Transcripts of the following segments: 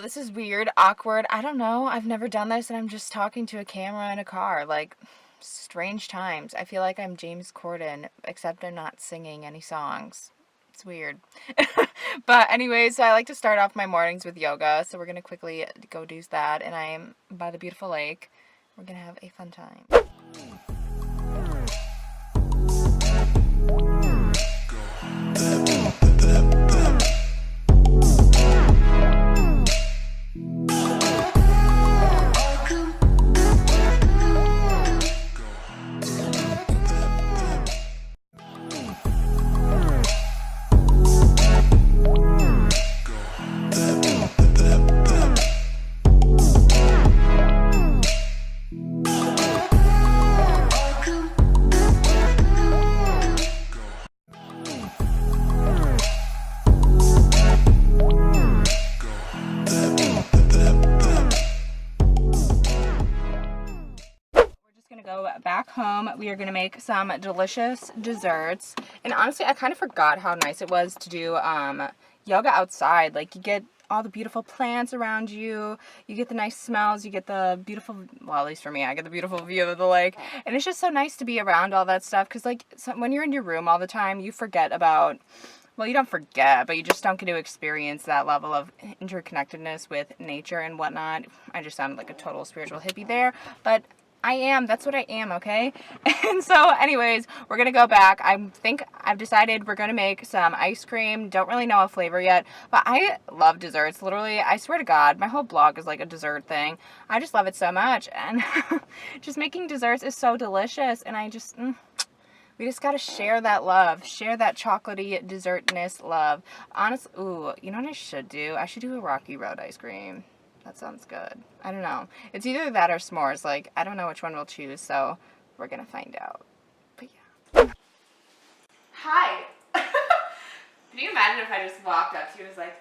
this is weird, awkward. I don't know. I've never done this and I'm just talking to a camera in a car. Like, strange times. I feel like I'm James Corden, except I'm not singing any songs. It's weird. But anyways, so I like to start off my mornings with yoga. So we're going to quickly go do that. And I am by the beautiful lake. We're going to have a fun time. Go back home. We are going to make some delicious desserts, and honestly I kind of forgot how nice it was to do yoga outside. Like, you get all the beautiful plants around you, you get the nice smells, you get the beautiful, well, at least for me, I get the beautiful view of the lake, and it's just so nice to be around all that stuff, because like when you're in your room all the time, you forget about, well, you don't forget, but you just don't get to experience that level of interconnectedness with nature and whatnot. I just sounded like a total spiritual hippie there, but I am. That's what I am, okay? And so, anyways, we're going to go back. I think I've decided we're going to make some ice cream. Don't really know a flavor yet, but I love desserts. Literally, I swear to God, my whole blog is like a dessert thing. I just love it so much, and just making desserts is so delicious, and I just... we just got to share that love. Share that chocolatey dessertness love. Honestly, ooh, you know what I should do? I should do a Rocky Road ice cream. That sounds good. I don't know. It's either that or s'mores. Like, I don't know which one we'll choose, so we're gonna find out. But yeah. Hi! Can you imagine if I just walked up to you and was like,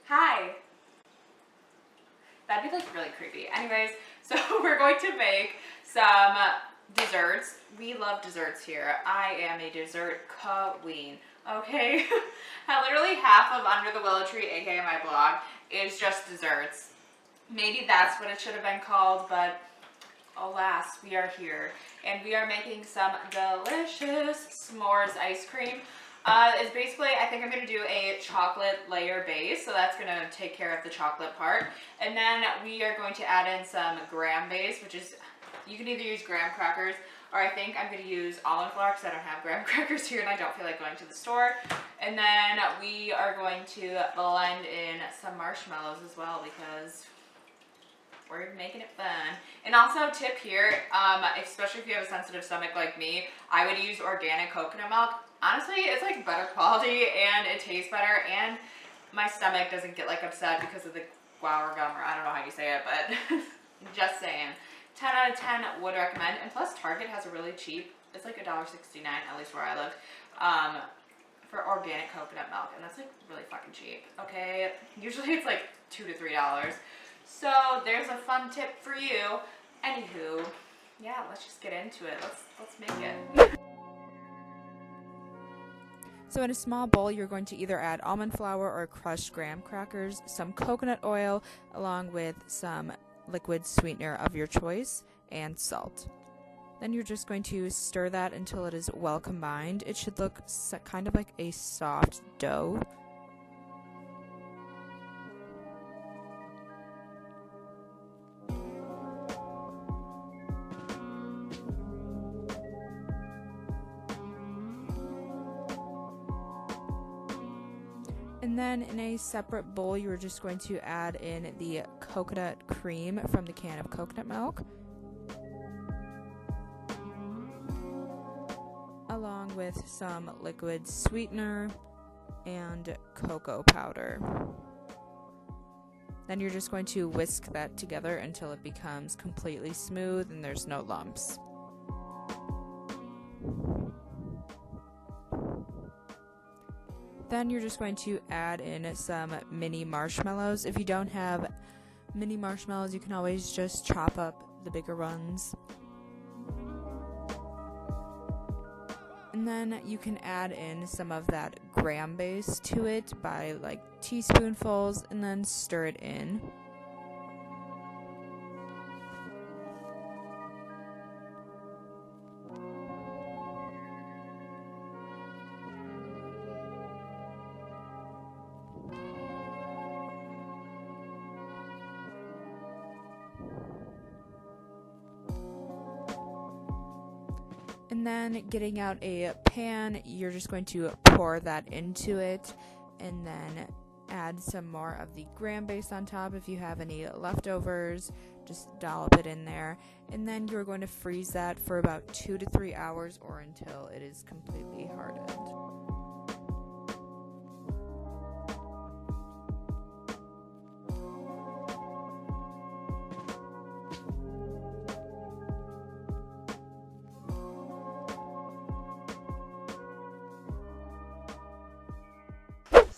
hi? That'd be like really creepy. Anyways, so we're going to make some desserts. We love desserts here. I am a dessert queen. Okay? Literally half of Under the Willow Tree, aka my blog, is just desserts. Maybe that's what it should have been called, but alas, we are here. And we are making some delicious s'mores ice cream. It's basically, I think I'm going to do a chocolate layer base, so that's going to take care of the chocolate part. And then we are going to add in some graham base, which is, you can either use graham crackers, or I think I'm going to use almond flour because I don't have graham crackers here and I don't feel like going to the store. And then we are going to blend in some marshmallows as well because we're making it fun. And also, tip here, especially if you have a sensitive stomach like me, I would use organic coconut milk. Honestly, it's like better quality and it tastes better, and my stomach doesn't get like upset because of the guar gum, or I don't know how you say it, but just saying. 10 out of 10 would recommend. And plus, Target has a really cheap, it's like $1.69, at least where I live, for organic coconut milk, and that's like really fucking cheap. Okay, usually it's like $2 to $3. So there's a fun tip for you. Anywho, yeah, let's just get into it. Let's make it. So in a small bowl, you're going to either add almond flour or crushed graham crackers, some coconut oil, along with some liquid sweetener of your choice, and salt. Then you're just going to stir that until it is well combined. It should look kind of like a soft dough. And then in a separate bowl, you're just going to add in the coconut cream from the can of coconut milk, along with some liquid sweetener and cocoa powder. Then you're just going to whisk that together until it becomes completely smooth and there's no lumps. Then you're just going to add in some mini marshmallows. If you don't have mini marshmallows, you can always just chop up the bigger ones. And then you can add in some of that graham base to it by like teaspoonfuls and then stir it in. And then getting out a pan, you're just going to pour that into it and then add some more of the graham base on top. If you have any leftovers, just dollop it in there. And then you're going to freeze that for about 2 to 3 hours or until it is completely hardened.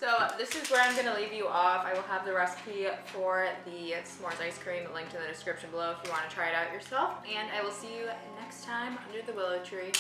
So this is where I'm going to leave you off. I will have the recipe for the s'mores ice cream linked in the description below if you want to try it out yourself. And I will see you next time under the willow tree.